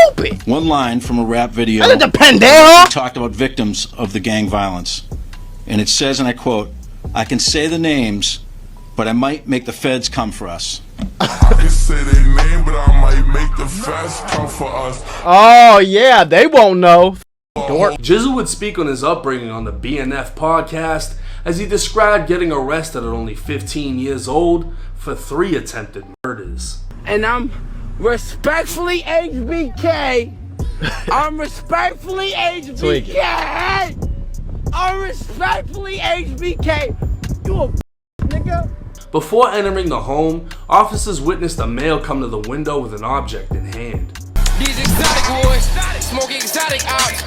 stupid. One line from a rap video talked about victims of the gang violence. And it says, and I quote, "I can say the names, but I might make the feds come for us." I can say their name, but I might make the feds come for us. Oh, yeah, they won't know. Dork. Gizzle would speak on his upbringing on the BNF podcast as he described getting arrested at only 15 years old for 3 attempted murders. And I'm respectfully HBK. I'm respectfully HBK. I'm respectfully HBK. You a nigga. Before entering the home, officers witnessed a male come to the window with an object in hand. These exotic boys, smoke exotic ops.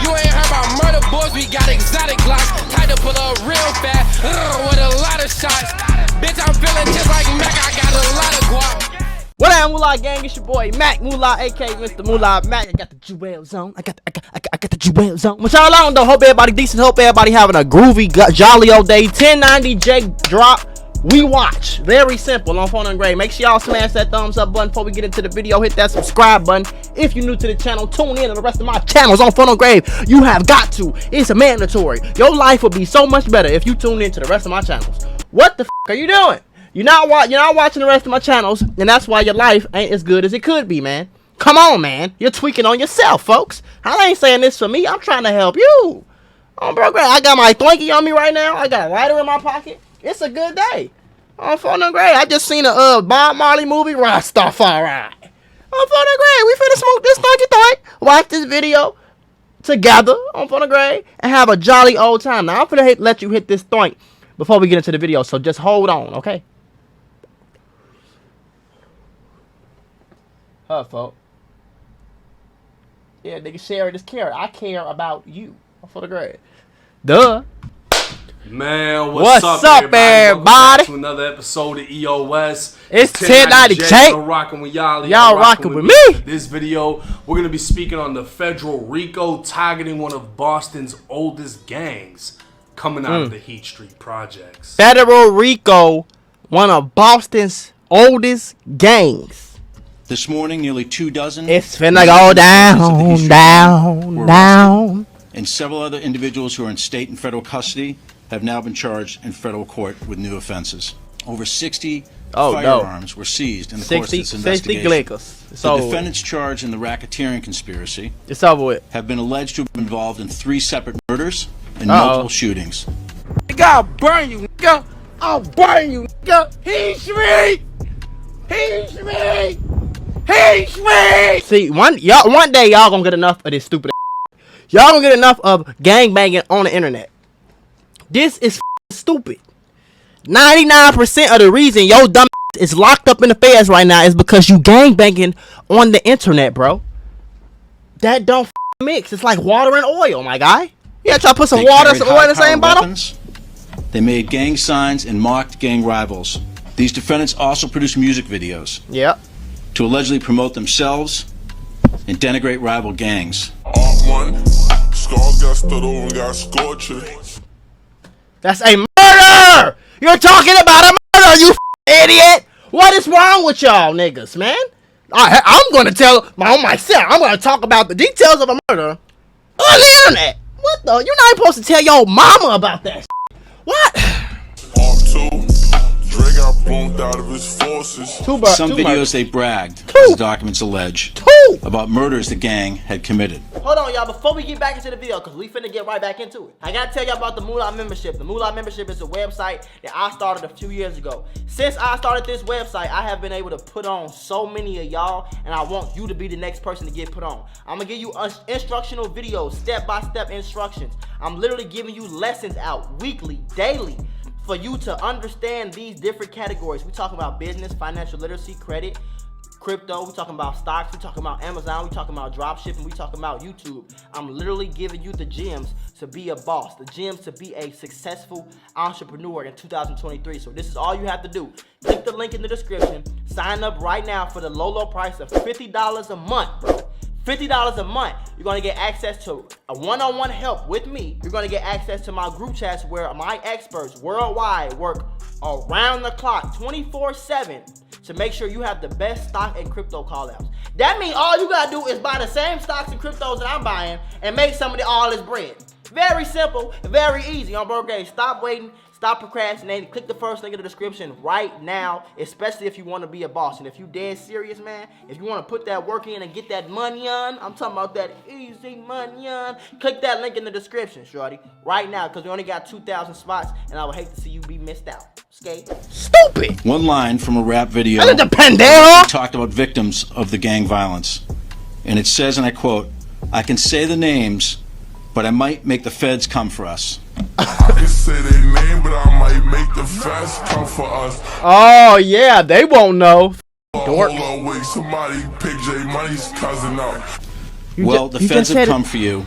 You ain't heard about murder boys, we got exotic glocks. Tied to pull up real fast, with a lot of shots. Bitch, I'm feeling just like Mac, I got a lot of guap. What up, Mula gang? It's your boy Mac Mula, aka Mr. Mula Mac. I got the Jewel Zone. I got the Jewel Zone. What y'all on though? Hope everybody decent. Hope everybody having a groovy, jolly old day. 1090J drop. We watch. Very simple on Phone and Gray. Make sure y'all smash that thumbs up button before we get into the video. Hit that subscribe button. If you're new to the channel, tune in to the rest of my channels on Phone and Gray. You have got to. It's a mandatory. Your life will be so much better if you tune in to the rest of my channels. What the f are you doing? You're not watching the rest of my channels, and that's why your life ain't as good as it could be, man. Come on, man. You're tweaking on yourself, folks. I ain't saying this for me. I'm trying to help you. Oh, bro, I got my Twinkie on me right now. I got a lighter in my pocket. It's a good day. On Phone and Gray. I just seen a Bob Marley movie, Rastafari. On Phone and Gray. We finna smoke this Twinkie. Watch this video together on Phone and Gray and have a jolly old time. Now, I'm finna let you hit this Twink before we get into the video, so just hold on, okay? Folks. Yeah, nigga, share this care. I care about you. For the grade. Duh. Man, what's up, everybody? Welcome back to another episode of EOS. It's 1090J. Y'all rocking with y'all. Y'all rocking with me. This video, we're gonna be speaking on the federal RICO targeting one of Boston's oldest gangs, coming out of the Heat Street projects. Federal RICO, one of Boston's oldest gangs. This morning, nearly 2 dozen. It's finna go down. And several other individuals who are in state and federal custody have now been charged in federal court with new offenses. Over 60 firearms were seized in the course of this investigation. The defendants charged in the racketeering conspiracy have been alleged to have been involved in 3 separate murders and multiple shootings. Nigga, I'll burn you, nigga. I'll burn you, nigga. He's me. He's me. He's me. See, one day y'all gonna get enough of this stupid. Y'all gonna get enough of gangbanging on the internet. This is stupid. 99% of the reason your dumb is locked up in the feds right now is because you gangbanging on the internet, bro. That don't mix. It's like water and oil, my guy. Yeah, try to put some water and oil in the same bottle. They made gang signs and mocked gang rivals. These defendants also produced music videos. Yep. To allegedly promote themselves and denigrate rival gangs. That's a murder! You're talking about a murder, you idiot! What is wrong with y'all niggas, man? I'm gonna tell myself. I'm gonna talk about the details of a murder on the internet. What the? You're not supposed to tell your mama about that. What? Out of his forces. Some videos they bragged, as the documents allege, about murders the gang had committed. Hold on, y'all. Before we get back into the video, because we finna get right back into it, I gotta tell y'all about the Mula membership. The Mula membership is a website that I started a few years ago. Since I started this website, I have been able to put on so many of y'all, and I want you to be the next person to get put on. I'm gonna give you instructional videos, step-by-step instructions. I'm literally giving you lessons out weekly, daily, for you to understand these different categories. We talking about business, financial literacy, credit, crypto. We talking about stocks. We talking about Amazon. We talking about drop shipping. We talking about YouTube. I'm literally giving you the gems to be a boss, the gems to be a successful entrepreneur in 2023. So this is all you have to do. Click the link in the description. Sign up right now for the low price of $50 a month, bro. $50 a month, you're gonna get access to a one-on-one help with me. You're gonna get access to my group chats where my experts worldwide work around the clock, 24/7, to make sure you have the best stock and crypto call-outs. That means all you gotta do is buy the same stocks and cryptos that I'm buying and make some of all this bread. Very simple, very easy. On Bro Game, stop waiting, stop procrastinating. Click the first link in the description right now, especially if you want to be a boss. And if you dead serious, man, if you want to put that work in and get that money on, I'm talking about that easy money on, click that link in the description, shorty, right now, because we only got 2,000 spots, and I would hate to see you be missed out. Okay? Stupid! One line from a rap video talked about victims of the gang violence. And it says, and I quote, "I can say the names, but I might make the feds come for us." I can say their name, but I might make the feds come for us. Oh, yeah, they won't know. Hold on, wait, somebody pick J Money's cousin up. Well, the feds have come for you.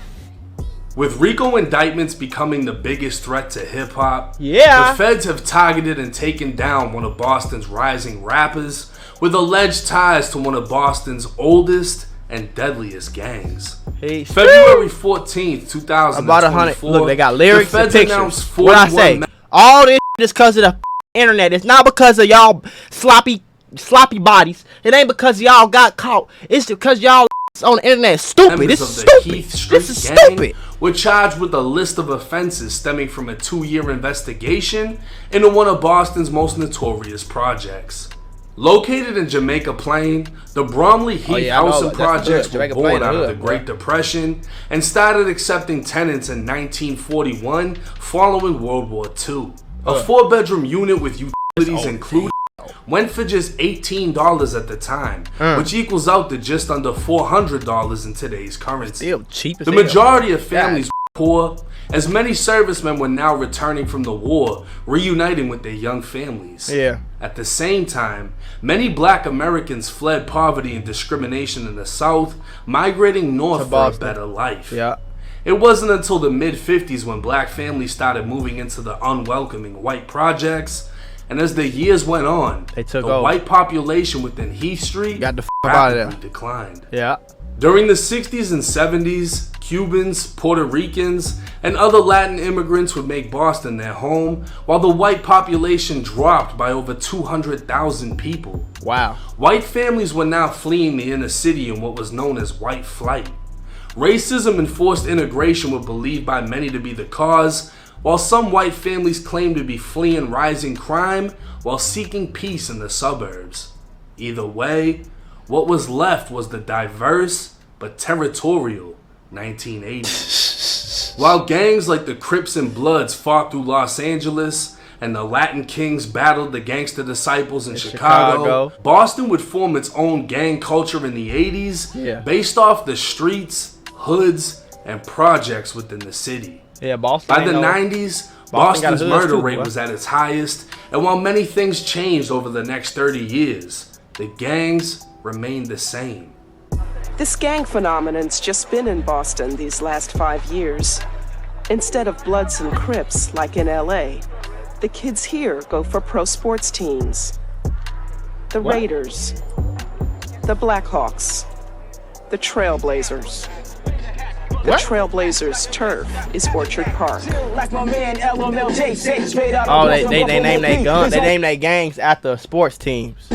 With RICO indictments becoming the biggest threat to hip-hop, yeah, the feds have targeted and taken down one of Boston's rising rappers with alleged ties to one of Boston's oldest and deadliest gangs. Hey, February 14th, 2024. About 100. Look, they got lyrics the and feds pictures. What I say? All this is because of the internet. It's not because of y'all sloppy bodies. It ain't because y'all got caught. It's because y'all on the internet. Stupid. This is stupid. This is stupid. Were charged with a list of offenses stemming from a 2-year investigation into one of Boston's most notorious projects. Located in Jamaica Plain, the Bromley Heath housing projects were born out of the Great Depression and started accepting tenants in 1941 following World War II. A 4-bedroom unit with utilities included went for just $18 at the time, which equals out to just under $400 in today's currency. Still cheap as the majority of families were poor, as many servicemen were now returning from the war, reuniting with their young families. Yeah. At the same time, many black Americans fled poverty and discrimination in the South, migrating north for a better life. Yeah. It wasn't until the mid-50s when black families started moving into the unwelcoming white projects, and as the years went on, the white population within Heath Street rapidly declined. Yeah. During the 60s and 70s, Cubans, Puerto Ricans, and other Latin immigrants would make Boston their home, while the white population dropped by over 200,000 people. Wow. White families were now fleeing the inner city in what was known as white flight. Racism and forced integration were believed by many to be the cause, while some white families claimed to be fleeing rising crime while seeking peace in the suburbs. Either way, what was left was the diverse but territorial 1980s. While gangs like the Crips and Bloods fought through Los Angeles and the Latin Kings battled the Gangster Disciples in Chicago, Boston would form its own gang culture in the 80s based off the streets, hoods, and projects within the city. Yeah, Boston. By the 90s, Boston's murder rate was at its highest, and while many things changed over the next 30 years, the gangs remained the same. This gang phenomenon's just been in Boston these last 5 years. Instead of Bloods and Crips like in LA, the kids here go for pro sports teams. The Raiders, the Blackhawks, the Trailblazers. The Trailblazers' turf is Orchard Park. Oh, they name their guns. They name their gangs after sports teams.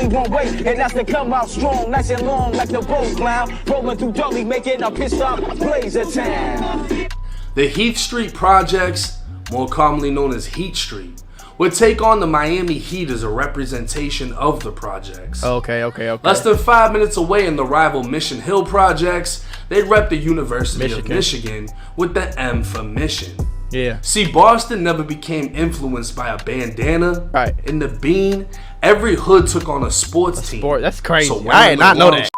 The Heath Street Projects, more commonly known as Heat Street, would take on the Miami Heat as a representation of the projects. Okay. Less than 5 minutes away in the rival Mission Hill Projects, they'd rep the University of Michigan with the M for Mission. Yeah. See, Boston never became influenced by a bandana. Right. In the Bean, every hood took on a sports team. That's crazy. So I did not know that.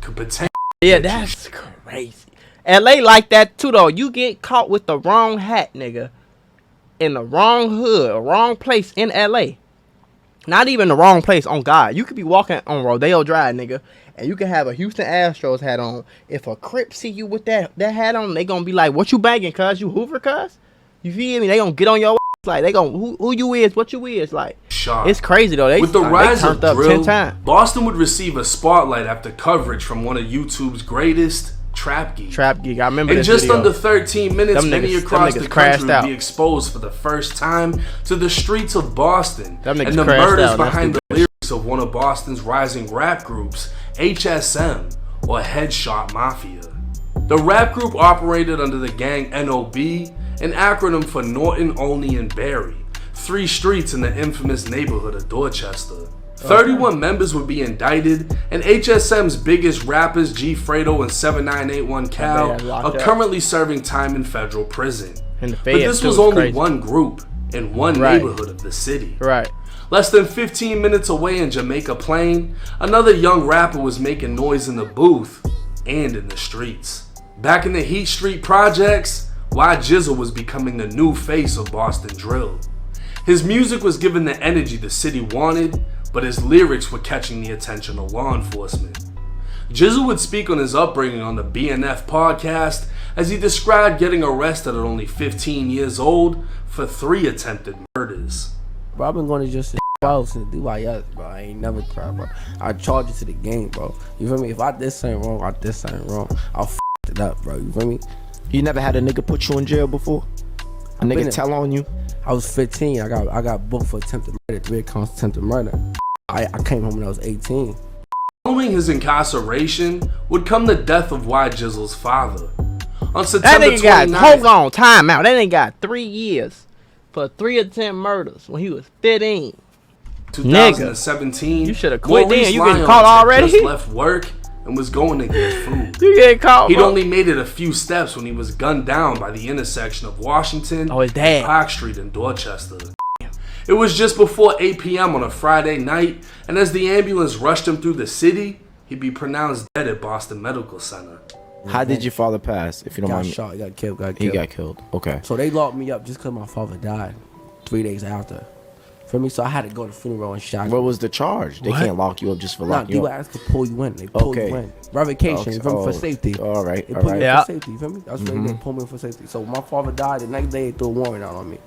Could potentially that's crazy. LA like that too, though. You get caught with the wrong hat, nigga, in the wrong hood, a wrong place in LA. Not even the wrong place, on God. You could be walking on Rodeo Drive, nigga, and you can have a Houston Astros hat on. If a Crip see you with that hat on, they gonna be like, "What you banging, cuz? You Hoover, cuz?" You feel me? They gonna get on your ass. Like, they gonna, who you is, what you is. Like, it's crazy, though. With the rise of drill, 10 times. Boston would receive a spotlight after coverage from one of YouTube's greatest, Trap Geek. I remember in this just video. under 13 minutes, many across the country out. would be exposed for the first time to the streets of Boston and the murders behind the lyrics of of one of Boston's rising rap groups, HSM, or Headshot Mafia. The rap group operated under the gang NOB, an acronym for Norton, Olney, and Berry, 3 streets in the infamous neighborhood of Dorchester. 31 members would be indicted, and HSM's biggest rappers, G. Fredo and 7981 Cal, are currently serving time in federal prison. But this was only one group in one neighborhood of the city. Less than 15 minutes away in Jamaica Plain, another young rapper was making noise in the booth and in the streets. Back in the Heat Street projects, Gizzle was becoming the new face of Boston drill. His music was giving the energy the city wanted, but his lyrics were catching the attention of law enforcement. Gizzle would speak on his upbringing on the BNF podcast as he described getting arrested at only 15 years old for 3 attempted murders. Bro, I've been going to just since DYS, bro. I ain't never cried, bro. I charge it to the game, bro. You feel me? If I did something wrong, I did something wrong. I'll f it up, bro. You feel me? You never had a nigga put you in jail before? A nigga tell on you? I was 15. I got booked for attempted murder, 3 counts of attempted murder. I came home when I was 18. Following his incarceration would come the death of Gizzle's father. On September 29th, hold on, time out. That nigga got 3 years for 3 attempt murders when he was 15. 2017, you should have quit then. You getting Lyons caught already? Just left work and was going to get food. You getting caught? He'd only made it a few steps when he was gunned down by the intersection of Washington and Park Street in Dorchester. It was just before 8 p.m. on a Friday night, and as the ambulance rushed him through the city, he'd be pronounced dead at Boston Medical Center. How did your father pass, if you don't mind? He got shot. He got killed. He got killed. Okay. So they locked me up just because my father died 3 days after. For me, so I had to go to the funeral and shot. What was the charge? They can't lock you up just for locking you up. DYS could pull you in. They pull you in. Revocation for safety. All right. They pull me in for safety. You feel me? That's what they pull me in for safety. So when my father died, the next day they threw a warrant out on me.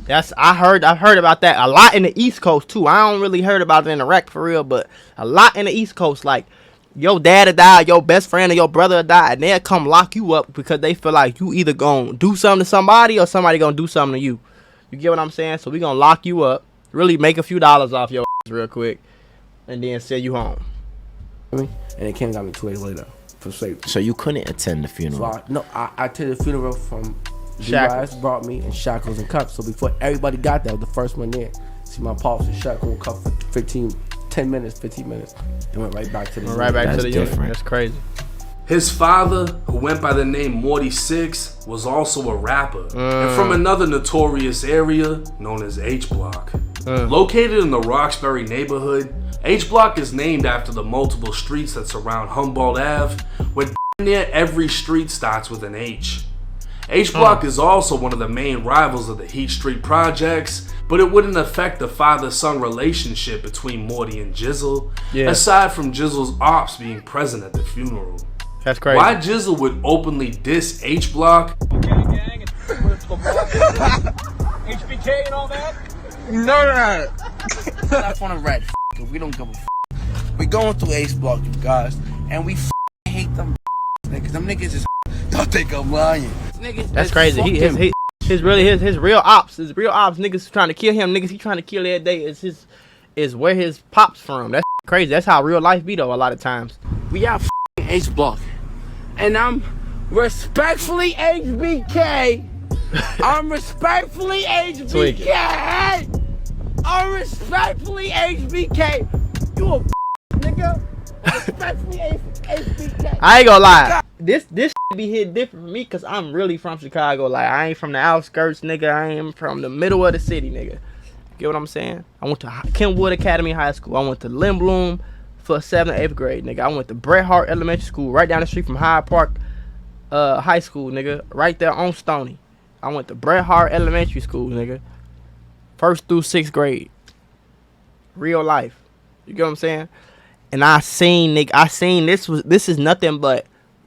I've heard about that a lot in the East Coast too. I don't really heard about it in Iraq for real, but a lot in the East Coast. Like your dad died, your best friend or your brother died, and they'll come lock you up because they feel like you either gonna do something to somebody or somebody gonna do something to you. You get what I'm saying? So we gonna lock you up, really make a few dollars off your ass real quick, and then send you home. And they came and got me 2 days later for safety. So you couldn't attend the funeral? So I attended the funeral from DYS brought me in shackles and cuffs. So before everybody got there, I was the first one there. See my pops in shackles and cuffs for 15 minutes, and went right back to the unit. That's crazy. His father, who went by the name Morty Six, was also a rapper and from another notorious area known as H Block. Located in the Roxbury neighborhood, H Block is named after the multiple streets that surround Humboldt Ave, where near every street starts with an H. H Block is also one of the main rivals of the Heat Street projects, but it wouldn't affect the father-son relationship between Morty and Gizzle, aside from Gizzle's ops being present at the funeral. That's crazy. Why Gizzle would openly diss H Block? HBK and all that? No. Stop on a rat. We don't give a f. We going through H Block, you guys, and we hate them niggas. Them niggas is don't think I'm lying. That's crazy. His real ops niggas trying to kill him. Niggas he trying to kill every day is where his pops from. That's crazy. That's how real life be though. A lot of times. We got H Block, and I'm respectfully HBK. I'm respectfully HBK. I'm respectfully HBK. You a nigga. Respectfully HBK. I ain't gonna lie. This be hit different for me because I'm really from Chicago. Like I ain't from the outskirts, nigga. I am from the middle of the city, nigga. Get what I'm saying? I went to Kenwood Academy High School. I went to Lindblom for 7th and 8th grade, nigga. I went to Bret Hart Elementary School, right down the street from Hyde Park High School, nigga. Right there on Stony. I went to Bret Hart Elementary School, nigga. 1st through 6th grade. Real life. You get what I'm saying? And I seen this is nothing but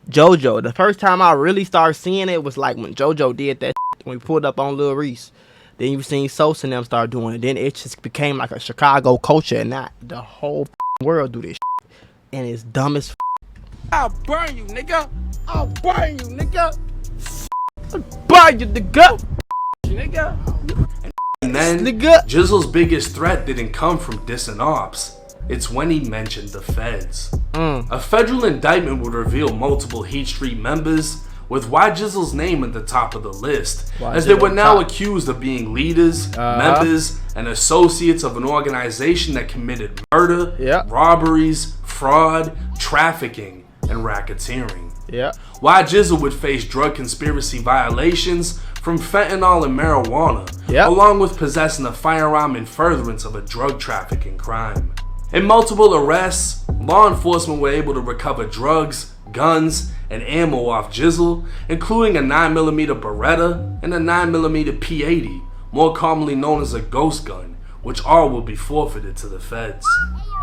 JoJo. The first time I really started seeing it was like when JoJo did that when we pulled up on Lil Reese. Then you seen Sosa and them start doing it. Then it just became like a Chicago culture and not the whole world do this shit. And it's dumb as I'll burn you, nigga. I'll burn you, nigga. I'll burn you, nigga. Nigga. And then, Gizzle's biggest threat didn't come from dissing ops. It's when he mentioned the feds. A federal indictment would reveal multiple Heat Street members, with Gizzle's name at the top of the list, as they were now accused of being leaders, members, and associates of an organization that committed murder, robberies, fraud, trafficking, and racketeering. Gizzle would face drug conspiracy violations from fentanyl and marijuana, along with possessing a firearm in furtherance of a drug trafficking crime. In multiple arrests, law enforcement were able to recover drugs, guns, and ammo off Gizzle, including a 9mm Beretta and a 9mm P80, more commonly known as a ghost gun, which all will be forfeited to the feds.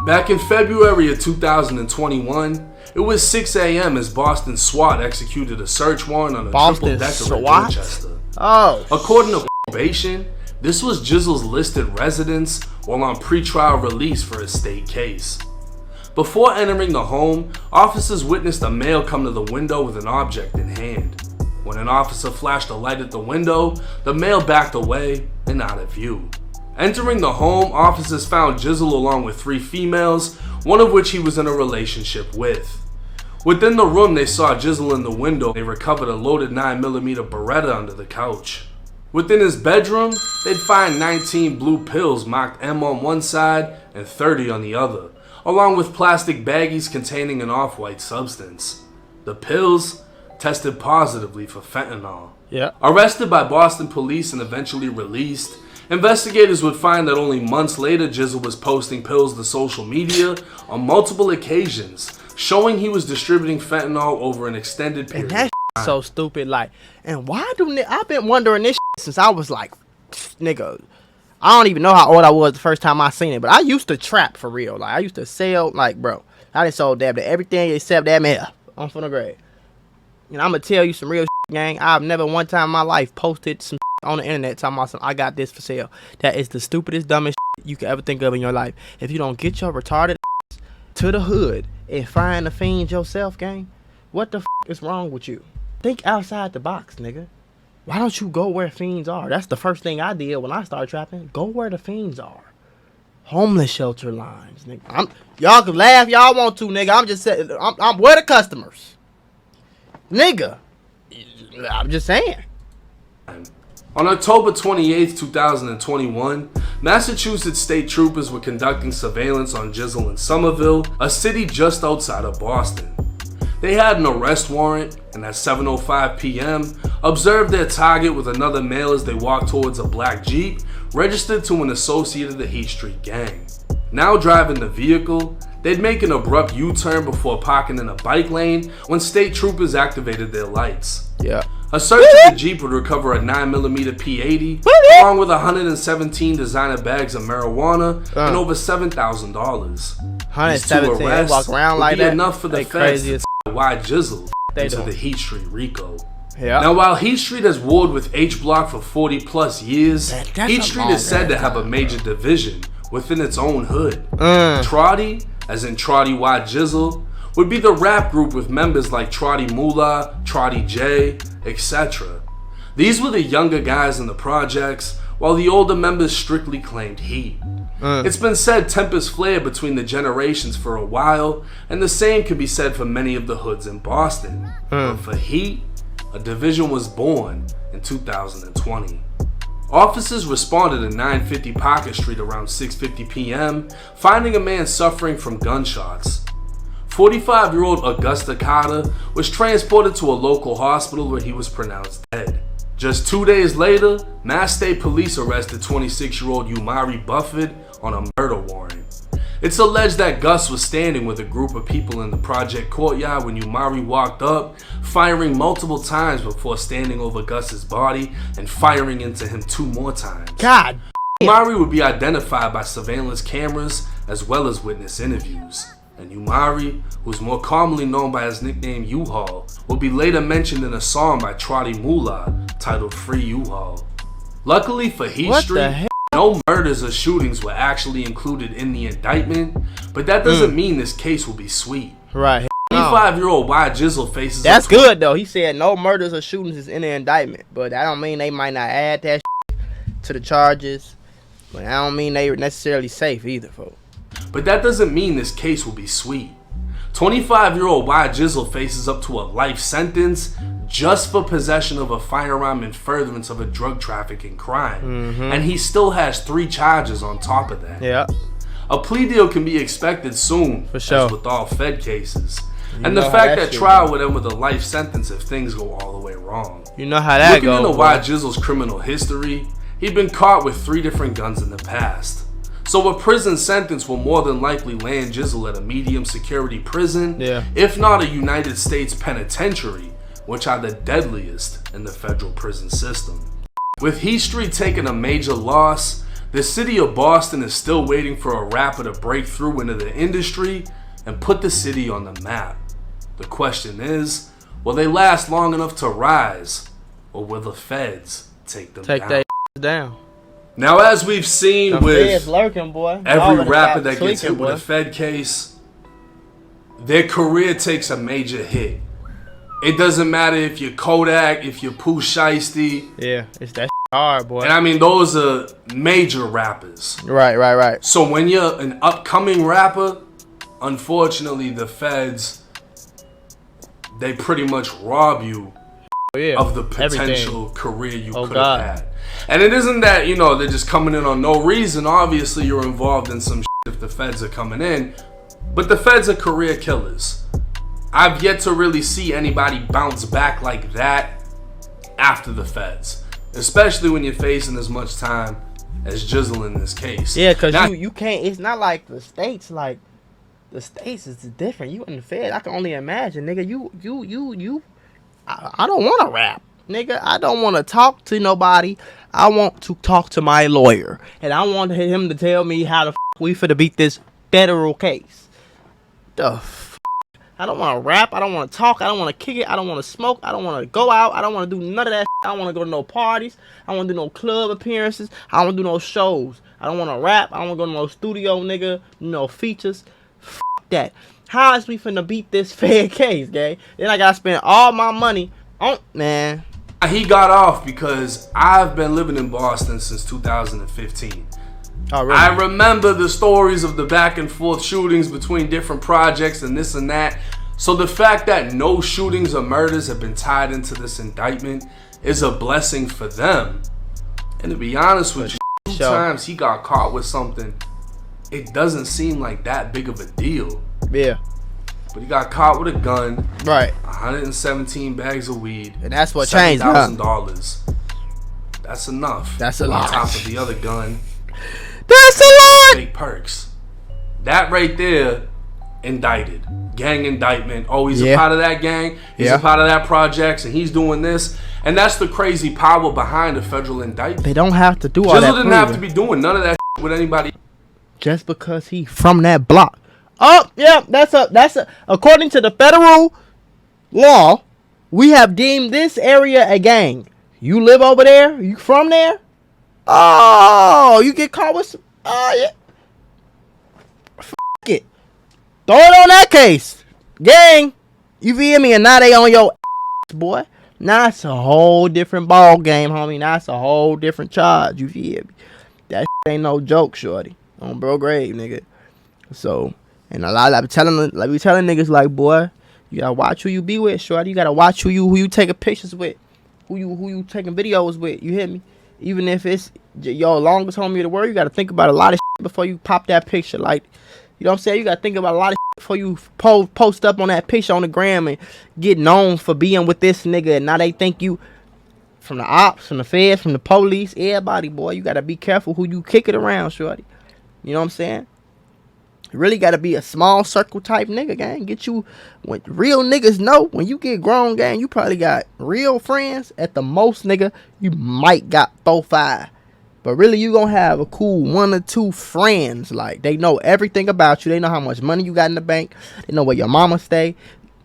Back in February of 2021, it was 6 a.m. as Boston SWAT executed a search warrant on a triple-decker in Dorchester. According to probation, this was Gizzle's listed residence while on pretrial release for a state case. Before entering the home, officers witnessed a male come to the window with an object in hand. When an officer flashed a light at the window, the male backed away and out of view. Entering the home, officers found Gizzle along with 3 females, one of which he was in a relationship with. Within the room, they saw Gizzle in the window. They recovered a loaded 9mm Beretta under the couch. Within his bedroom, they'd find 19 blue pills marked M on one side and 30 on the other, along with plastic baggies containing an off-white substance. The pills tested positively for fentanyl. Arrested by Boston police and eventually released, investigators would find that only months later Gizzle was posting pills to social media on multiple occasions, showing he was distributing fentanyl over an extended period. And that's so stupid. Like, and why do I've been wondering this since I was like, nigga, I don't even know how old I was the first time I seen it, but I used to trap for real. Like, I used to sell, like, bro, I done sold damn everything except that man. I'm from the grade. And I'm gonna tell you some real gang. I've never one time in my life posted some on the internet talking about some, I got this for sale. That is the stupidest, dumbest you could ever think of in your life. If you don't get your retarded to the hood and find the fiends yourself, gang, what the is wrong with you? Think outside the box, nigga. Why don't you go where fiends are? That's the first thing I did when I started trapping. Go where the fiends are. Homeless shelter lines, nigga. Y'all can laugh y'all want to, nigga. I'm just saying, I'm where the customers, nigga. I'm just saying. On October 28, 2021, Massachusetts state troopers were conducting surveillance on Gizzle in Somerville, a city just outside of Boston. They had an arrest warrant, and at 7:05 p.m., observed their target with another male as they walked towards a black Jeep registered to an associate of the Heat Street gang. Now driving the vehicle, they'd make an abrupt U-turn before parking in a bike lane when state troopers activated their lights. A search of the Jeep would recover a 9mm P80 along with 117 designer bags of marijuana and over $7,000. 117 walk around like that. Enough for the feds to why Gizzle into the Heat Street Rico. Now, while Heat Street has warred with H Block for 40 plus years, Heat Street is said to have a major division within its own hood. Trotty, as in Trotty Y Gizzle, would be the rap group with members like Trotty Mula, Trotty J, etc. These were the younger guys in the projects, while the older members strictly claimed heat. It's been said tempers flared between the generations for a while, and the same could be said for many of the hoods in Boston. But for heat, a division was born in 2020. Officers responded at 950 Parker Street around 6:50 p.m., finding a man suffering from gunshots. 45-year-old Augusta Carter was transported to a local hospital where he was pronounced dead. Just 2 days later, Mass State Police arrested 26-year-old Umari Buffett on a murder warrant. It's alleged that Gus was standing with a group of people in the project courtyard when Umari walked up, firing multiple times before standing over Gus's body and firing into him 2 more times. God. Umari would be identified by surveillance cameras as well as witness interviews. And Umari, who's more commonly known by his nickname U-Haul, will be later mentioned in a song by Trotty Mula titled Free U-Haul. Luckily for Heat Street, no murders or shootings were actually included in the indictment, but that doesn't mean this case will be sweet. Right. 25-year-old Y Gizzle faces... That's good though. He said no murders or shootings is in the indictment, but that don't mean they might not add that to the charges, but I don't mean they were necessarily safe either, folks. But that doesn't mean this case will be sweet. 25-year-old Gizzle faces up to a life sentence just for possession of a firearm in furtherance of a drug trafficking crime. And he still has 3 charges on top of that. Yeah. A plea deal can be expected soon, for sure, as with all Fed cases. And the fact that trial would end with a life sentence if things go all the way wrong. You know how that goes. Looking into Gizzle's criminal history, he'd been caught with 3 different guns in the past. So a prison sentence will more than likely land Gizzle at a medium security prison, if not a United States penitentiary, which are the deadliest in the federal prison system. With Heat Street taking a major loss, the city of Boston is still waiting for a rapper to break through into the industry and put the city on the map. The question is, will they last long enough to rise, or will the feds take them down? Now, as we've seen with lurking, boy. every rapper that gets hit with a Fed case, their career takes a major hit. It doesn't matter if you're Kodak, if you're Pooh Shiesty. Yeah, it's that hard, boy. And I mean, those are major rappers. Right. So when you're an upcoming rapper, unfortunately, the feds, they pretty much rob you of the potential career you could have had. And it isn't that, you know, they're just coming in on no reason. Obviously, you're involved in some shit if the feds are coming in. But the feds are career killers. I've yet to really see anybody bounce back like that after the feds. Especially when you're facing as much time as Gizzle in this case. Yeah, because you can't, it's not like the states, like, the states is different. You in the feds, I can only imagine, nigga, I don't want to rap. Nigga, I don't want to talk to nobody. I want to talk to my lawyer. And I want him to tell me how the we finna beat this federal case. I don't want to rap. I don't want to talk. I don't want to kick it. I don't want to smoke. I don't want to go out. I don't want to do none of that. I don't want to go to no parties. I don't want to do no club appearances. I don't want to do no shows. I don't want to rap. I don't want to go to no studio, nigga. No features. That. How is we finna beat this fair case, gang? Then I gotta spend all my money on, man. He got off because I've been living in Boston since 2015. Oh, really? I remember the stories of the back and forth shootings between different projects and this and that. So the fact that no shootings or murders have been tied into this indictment is a blessing for them. And to be honest with you, 2 times he got caught with something, it doesn't seem like that big of a deal. Yeah. But he got caught with a gun. Right. 117 bags of weed. And that's what changed, $7,000. That's enough. That's a lot. On top of the other gun. That's a lot. Fake perks. That right there, indicted. Gang indictment. Oh, he's a part of that gang. He's a part of that projects, and he's doing this. And that's the crazy power behind a federal indictment. They don't have to do all that. Gizzle didn't have to be doing none of that with anybody. Just because he from that block. Oh, yeah, that's a according to the federal law, we have deemed this area a gang. You live over there? You from there? Oh, you get caught with some, oh, yeah. F it. Throw it on that case. Gang. You feel me? And now they on your ass, boy. Now it's a whole different ball game, homie. Now it's a whole different charge. You feel me? That ain't no joke, shorty. On bro grave, nigga. So, and a lot of we telling niggas like, boy, you gotta watch who you be with, shorty. You gotta watch who you taking pictures with, who you taking videos with. You hear me? Even if it's your longest homie of the world, you gotta think about a lot of shit before you pop that picture. Like, you know what I'm saying? You gotta think about a lot of shit before you post up on that picture on the gram and get known for being with this nigga. And now they think you from the ops, from the feds, from the police, everybody, boy. You gotta be careful who you kick it around, shorty. You know what I'm saying? You really gotta be a small circle type nigga, gang. Get you, when real niggas know, when you get grown, gang, you probably got real friends. At the most, nigga, you might got 4, 5. But really, you gonna have a cool 1 or 2 friends. Like, they know everything about you. They know how much money you got in the bank. They know where your mama stay.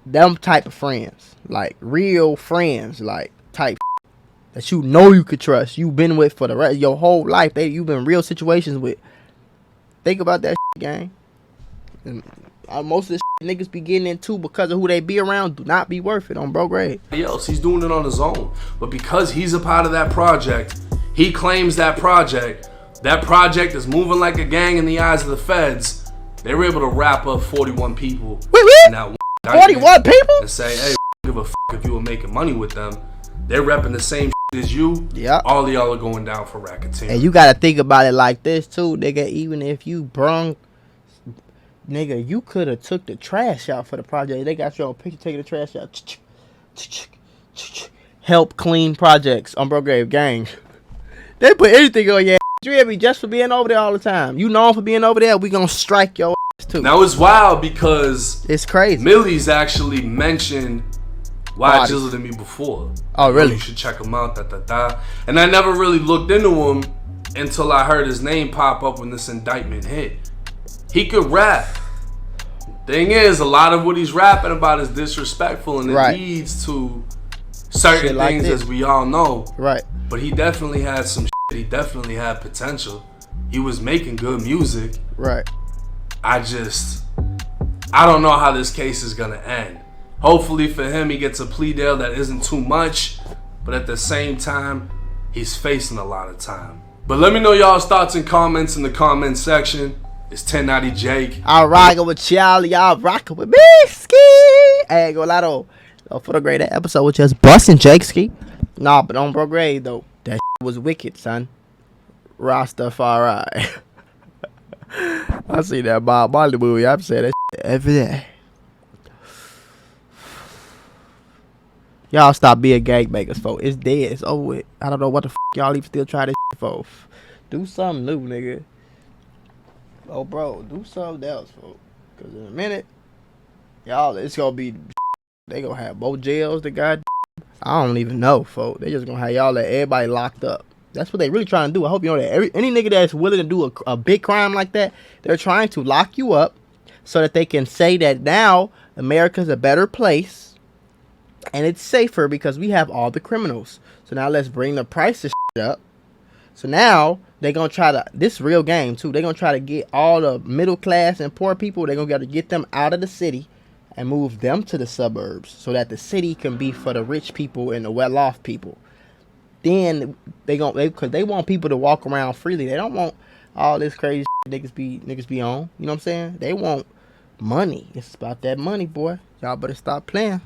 Them type of friends. Like, real friends. Like, type that you know you could trust. You've been with for the rest of your whole life. You've been in real situations with. Think about that shit, gang. And most of the shit niggas be getting into because of who they be around do not be worth it on bro grade. Else, he's doing it on his own. But because he's a part of that project, He claims that project is moving like a gang in the eyes of the feds. They were able to wrap up 41 people. Wait. Now 41 people? And say, hey, give a f if you were making money with them. They're repping the same as you. Yeah. All of y'all are going down for racketeering. And you gotta think about it like this too, nigga. Even if you brung, nigga, you could have took the trash out for the project. They got your own picture taking the trash out. Help clean projects on Bro Grave Gang. They put anything on your ass. You hear me? Just for being over there all the time. You known for being over there, we gonna strike your ass too. Now it's wild because it's crazy. Millie's actually mentioned why Gizzle to me before. Oh, really? You should check him out. And I never really looked into him until I heard his name pop up when this indictment hit. He could rap. Thing is, a lot of what he's rapping about is disrespectful, and it leads to certain like things, as we all know. Right. But he definitely had some shit. He definitely had potential. He was making good music. Right. I don't know how this case is gonna end. Hopefully for him, he gets a plea deal that isn't too much, but at the same time, he's facing a lot of time. But let me know y'all's thoughts and comments in the comment section. It's 1090 Jake. I'm rocking with y'all. Y'all rocking with me. Ski. Hey, go lotto. For the great episode was just busting Jake Ski. Nah, but on Bro Grave though, that was wicked, son. Rastafari. I see that Bob Marley movie. I'm saying that every day. Y'all stop being gangbangers, folks. It's dead. It's over with. I don't know what the y'all even still try this for. Do something new, nigga. Oh, bro, do something else, folks. Because in a minute, y'all, it's going to be, they going to have both jails, the guy. I don't even know, folks. They just going to have y'all let everybody locked up. That's what they really trying to do. I hope you know that. Any nigga that's willing to do a big crime like that, they're trying to lock you up so that they can say that now America's a better place and it's safer because we have all the criminals. So now let's bring the price of shit up. So now they're going to try to, this real game too, they're going to try to get all the middle class and poor people, they're going to get them out of the city and move them to the suburbs so that the city can be for the rich people and the well-off people. Then because they want people to walk around freely. They don't want all this crazy shit niggas be on. You know what I'm saying? They want money. It's about that money, boy. Y'all better stop playing.